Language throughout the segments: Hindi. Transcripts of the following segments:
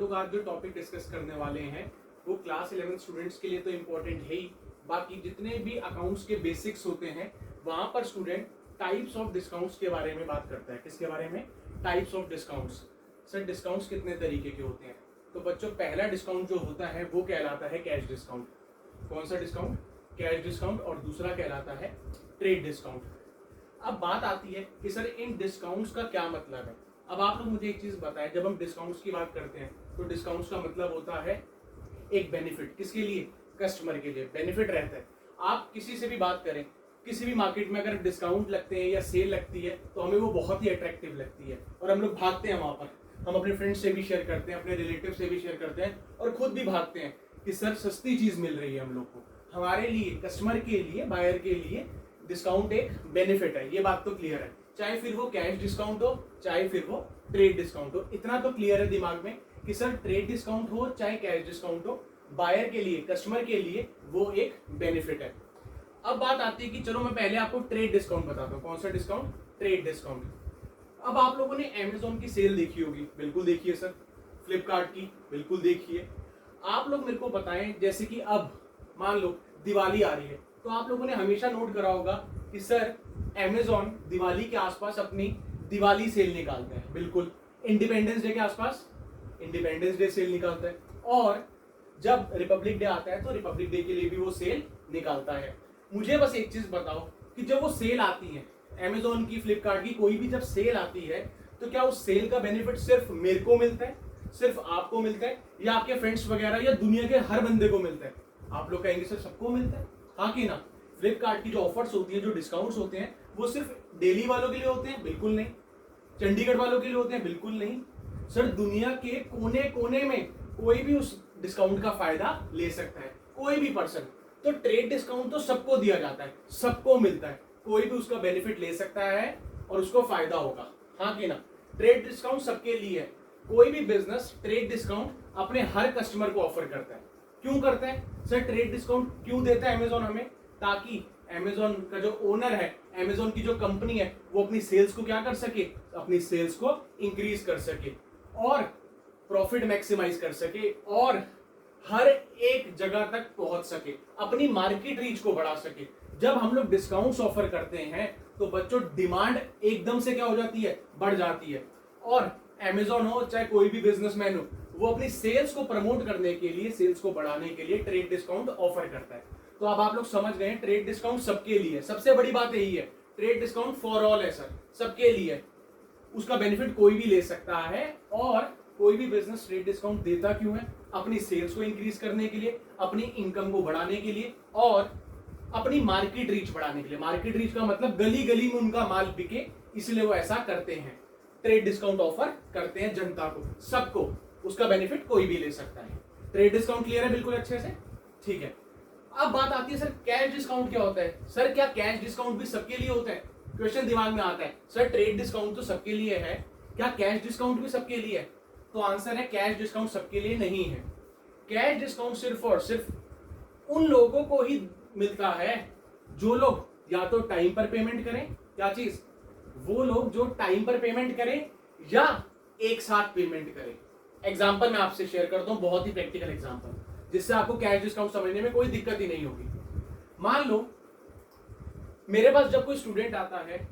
लोग आज जो टॉपिक डिस्कस करने वाले हैं वो क्लास 11 स्टूडेंट्स के लिए तो इम्पोर्टेंट है ही, बाकी जितने भी अकाउंट्स के बेसिक्स होते हैं वहां पर स्टूडेंट टाइप्स ऑफ डिस्काउंट्स के बारे में बात करता है। किसके बारे में? Types of discounts. Sir discounts कितने तरीके के होते हैं? तो बच्चों पहला डिस्काउंट जो होता है वो कहलाता है कैश डिस्काउंट। कौन सा डिस्काउंट? Cash discount. और दूसरा कहलाता है ट्रेड डिस्काउंट। अब बात आती है कि सर इन डिस्काउंट्स का क्या मतलब है। अब आप लोग मुझे एक चीज बताएं, जब हम डिस्काउंट्स की बात करते हैं तो डिस्काउंट्स का मतलब होता है एक बेनिफिट। किसके लिए? कस्टमर के लिए बेनिफिट रहता है। आप किसी से भी बात करें, किसी भी मार्केट में अगर डिस्काउंट लगते हैं या सेल लगती है तो हमें वो बहुत ही अट्रैक्टिव लगती है और हम लोग भागते हैं वहां पर। हम अपने फ्रेंड्स से भी शेयर करते हैं, अपने रिलेटिव से भी शेयर करते हैं और खुद भी भागते हैं कि सर सस्ती चीज मिल रही है हम लोग को। हमारे लिए, कस्टमर के लिए, बायर के लिए डिस्काउंट एक बेनिफिट है। ये बात तो क्लियर है, चाहे फिर वो कैश डिस्काउंट हो चाहे फिर वो ट्रेड डिस्काउंट हो। इतना तो क्लियर है दिमाग में कि सर ट्रेड डिस्काउंट हो चाहे कैश डिस्काउंट हो, बायर के लिए, कस्टमर के लिए वो एक बेनिफिट है। अब बात आती है कि चलो मैं पहले आपको ट्रेड डिस्काउंट बताता हूँ। कौन सा डिस्काउंट? Trade discount. अब आप लोगों ने अमेजोन की सेल देखी होगी, बिल्कुल देखिए सर। फ्लिपकार्ट की बिल्कुल देखिए। आप लोग मेरे को बताएं, जैसे कि अब मान लो दिवाली आ रही है तो आप लोगों ने हमेशा नोट करा होगा कि सर अमेजोन दिवाली के आसपास अपनी दिवाली सेल निकालता है। बिल्कुल। इंडिपेंडेंस डे के आसपास इंडिपेंडेंस डे सेल निकालता है और जब रिपब्लिक डे आता है तो रिपब्लिक डे के लिए भी वो सेल निकालता है। मुझे बस एक चीज बताओ कि जब वो सेल आती है, अमेजोन की, फ्लिपकार्ट की, कोई भी जब सेल आती है तो क्या उस सेल का बेनिफिट सिर्फ मेरे को मिलता है, सिर्फ आपको मिलता है, या आपके फ्रेंड्स वगैरह या दुनिया के हर बंदे को मिलता है? आप लोग कहेंगे सर सबको मिलता है। हाँ कि ना? फ्लिपकार्ट की जो ऑफर्स होती है, जो डिस्काउंट्स होते हैं, वो सिर्फ दिल्ली वालों के लिए होते हैं? बिल्कुल नहीं। चंडीगढ़ वालों के लिए होते हैं? बिल्कुल नहीं। सर दुनिया के कोने कोने में कोई भी उस डिस्काउंट का फायदा ले सकता है, कोई भी पर्सन। तो ट्रेड डिस्काउंट तो सबको दिया जाता है, सबको मिलता है, कोई भी उसका बेनिफिट ले सकता है और उसको फायदा होगा। हाँ कि ना? ट्रेड डिस्काउंट सबके लिए है। कोई भी बिजनेस ट्रेड डिस्काउंट अपने हर कस्टमर को ऑफर करता है। क्यों करता है सर? ट्रेड डिस्काउंट क्यों देता है अमेजोन हमें? ताकि अमेजोन का जो ओनर है, अमेजोन की जो कंपनी है, वो अपनी सेल्स को क्या कर सके? अपनी सेल्स को इंक्रीज कर सके और प्रॉफिट मैक्सिमाइज कर सके और हर एक जगह तक पहुंच सके, अपनी मार्केट रीच को बढ़ा सके। जब हम लोग डिस्काउंट्स ऑफर करते हैं तो बच्चों डिमांड एकदम से क्या हो जाती है? बढ़ जाती है। और अमेजोन हो चाहे कोई भी बिजनेसमैन हो, वो अपनी सेल्स को प्रमोट करने के लिए, सेल्स को बढ़ाने के लिए ट्रेड डिस्काउंट ऑफर करता है। तो अब आप लोग समझ गए, ट्रेड डिस्काउंट सबके लिए। सबसे बड़ी बात यही है, ट्रेड डिस्काउंट फॉर ऑल है सर, सबके लिए। उसका बेनिफिट कोई भी ले सकता है और कोई भी बिजनेस ट्रेड डिस्काउंट देता क्यों है? अपनी सेल्स को इंक्रीज करने के लिए, अपनी इनकम को बढ़ाने के लिए और अपनी मार्केट रीच बढ़ाने के लिए। मार्केट रीच का मतलब गली गली में उनका माल बिके, इसलिए वो ऐसा करते हैं। ट्रेड डिस्काउंट ऑफर करते हैं जनता को, सबको। उसका बेनिफिट कोई भी ले सकता है। ट्रेड डिस्काउंट क्लियर है बिल्कुल अच्छे से? ठीक है। अब बात आती है सर कैश डिस्काउंट क्या होता है? सर क्या कैश डिस्काउंट भी सबके लिए होता है? क्वेश्चन दिमाग में आता है, सर ट्रेड डिस्काउंट तो सबके लिए है, क्या कैश डिस्काउंट भी सबके लिए है? तो आंसर है कैश डिस्काउंट सबके लिए नहीं है। कैश डिस्काउंट सिर्फ और सिर्फ उन लोगों को ही मिलता है जो लोग या तो टाइम पर पेमेंट करें, क्या चीज? वो लोग जो टाइम पर पेमेंट करें या एक साथ पेमेंट करें। एग्जांपल मैं आपसे शेयर करता हूं, बहुत ही प्रैक्टिकल एग्जांपल, जिससे आपको कैश डिस्काउंट समझने में कोई दिक्कत ही नहीं होगी। मान लो मेरे पास जब कोई स्टूडेंट आता है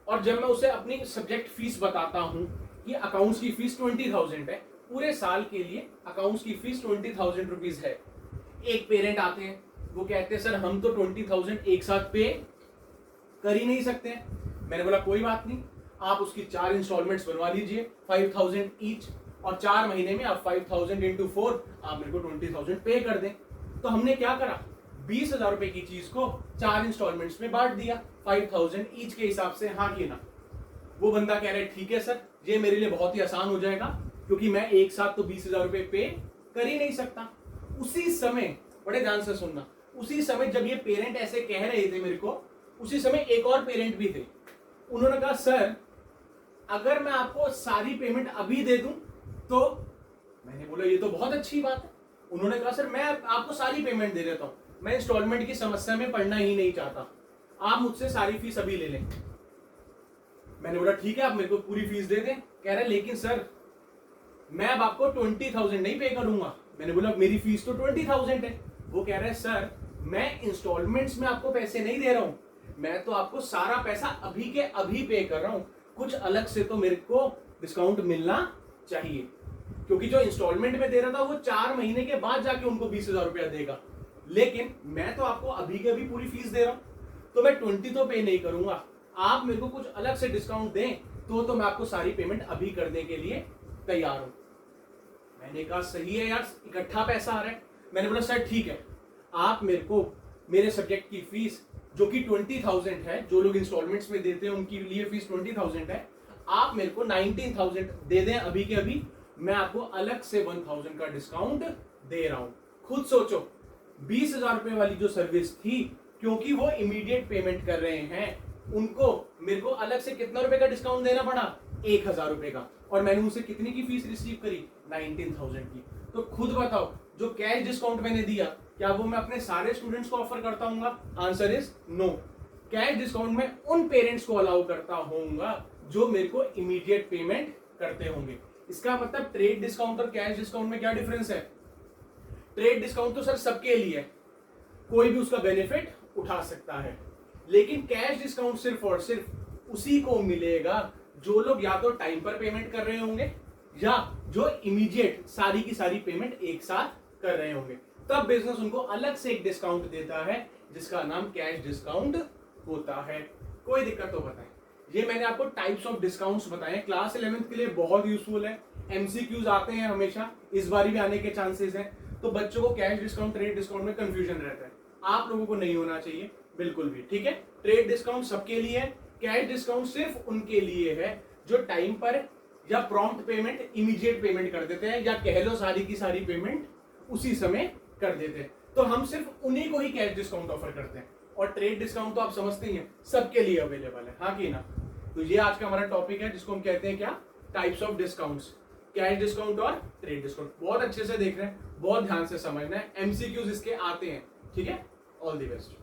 और जब मैं उसे अपनी सब्जेक्ट फीस बताता हूं कि अकाउंट्स की फीस 20,000 है, पूरे साल के लिए अकाउंट्स की फीस 20,000 रुपीज है। एक पेरेंट आते हैं, वो कहते हैं सर हम तो 20,000 एक साथ पे कर ही नहीं सकते हैं। मैंने बोला कोई बात नहीं, आप उसकी 4 इंस्टॉलमेंट्स बनवा लीजिए, 5,000 ईच, और 4 महीने में आप 5,000 इंटू 4 आप मेरे को 20,000 पे कर दें। तो हमने क्या करा, 20,000 रुपए की चीज को 4 इंस्टॉलमेंट्स में बांट दिया, 5,000 ईच के हिसाब से। हाँ कि ना? वो बंदा कह रहा है ठीक है सर, ये मेरे लिए बहुत ही आसान हो जाएगा क्योंकि मैं एक साथ तो 20,000 रुपए पे कर ही नहीं सकता। उसी समय, बड़े ध्यान से सुनना, उसी समय जब ये पेरेंट ऐसे कह रहे थे मेरे को, उसी समय एक और पेरेंट भी थे। उन्होंने कहा सर अगर मैं आपको सारी पेमेंट अभी दे दूं तो। मैंने बोला ये तो बहुत अच्छी बात है। उन्होंने कहा सर मैं आपको सारी पेमेंट दे देता हूं, मैं इंस्टॉलमेंट की समस्या में पड़ना ही नहीं चाहता, आप मुझसे सारी फीस अभी ले लें। मैंने बोला ठीक है आप मेरे को पूरी फीस दे दें। कह रहे लेकिन सर मैं अब आपको 20,000 नहीं पे करूंगा। मैंने बोला मेरी फीस तो 20,000 है। वो कह रहा है सर मैं इंस्टॉलमेंट्स में आपको पैसे नहीं दे रहा हूं, मैं तो आपको सारा पैसा अभी के अभी पे कर रहा हूं, कुछ अलग से तो मेरे को डिस्काउंट मिलना चाहिए। क्योंकि जो इंस्टॉलमेंट में दे रहा था वो 4 महीने के बाद जाके उनको 20,000 रुपया देगा, लेकिन मैं तो आपको अभी के अभी पूरी फीस दे रहा हूं, तो मैं 20 तो पे नहीं करूंगा। आप मेरे को कुछ अलग से डिस्काउंट दें तो मैं आपको सारी पेमेंट अभी करने के लिए तैयार हूं। मैंने कहा सही है यार, इकट्ठा पैसा आ रहा है। मैंने बोला सर ठीक है, आप मेरे को मेरे सब्जेक्ट की फीस जो कि 20,000 है, जो लोग इंस्टॉलमेंट्स में देते हैं उनके लिए फीस 20,000 है, आप मेरे को 19,000 दे दें अभी के अभी, मैं आपको अलग से 1,000 का डिस्काउंट दे रहा हूं। खुद सोचो 20,000 रुपए वाली जो सर्विस थी, क्योंकि वो इमीडिएट पेमेंट कर रहे हैं, उनको मेरे को अलग से कितना रुपए का डिस्काउंट देना पड़ा, 1,000 रुपए का, और मैंने उनसे कितनी की फीस रिसीव करी, 19,000 की। तो खुद बताओ जो कैश डिस्काउंट मैंने दिया, क्या वो मैं अपने सारे स्टूडेंट्स को ऑफर करता हूँ? Answer is no. Cash discount में उन पेरेंट्स को अलाउ करता होऊंगा जो मेरे को इमीडिएट पेमेंट करते होंगे। इसका मतलब ट्रेड डिस्काउंट और कैश डिस्काउंट में क्या डिफरेंस है? ट्रेड डिस्काउंट तो सर सबके लिए है, कोई भी उसका बेनिफिट उठा सकता है, लेकिन कैश डिस्काउंट सिर्फ और सिर्फ उसी को मिलेगा जो लोग या तो टाइम पर पेमेंट कर रहे होंगे या जो इमीडिएट सारी की सारी पेमेंट एक साथ कर रहे होंगे। तब बिजनेस उनको अलग से एक डिस्काउंट देता है जिसका नाम कैश डिस्काउंट होता है। कोई दिक्कत तो बताएं। ये मैंने आपको टाइप्स ऑफ डिस्काउंट्स बताए, क्लास 11th के लिए बहुत यूजफुल है। एमसीक्यूज आते हैं हमेशा, इस बार भी आने के चांसेस हैं, तो बच्चों को कैश डिस्काउंट ट्रेड डिस्काउंट में कंफ्यूजन रहता है। आप लोगों को नहीं होना चाहिए बिल्कुल भी, ठीक है। ट्रेड डिस्काउंट सबके लिए है, कैश डिस्काउंट सिर्फ उनके लिए है जो टाइम पर या प्रॉम्प्ट पेमेंट, इमीडिएट पेमेंट कर देते हैं, या कह लो सारी की सारी पेमेंट उसी समय कर देते हैं। तो हम सिर्फ उन्हीं को ही कैश डिस्काउंट ऑफर करते हैं, और ट्रेड डिस्काउंट तो आप समझते ही हैं सबके लिए अवेलेबल है, हाँ कि ना। तो ये आज का हमारा टॉपिक है जिसको हम कहते हैं क्या, types of discounts, cash discount और ट्रेड डिस्काउंट। बहुत अच्छे से देख रहे हैं, बहुत ध्यान से समझना है, एमसीक्यूज इसके आते हैं, ठीक है। All the best.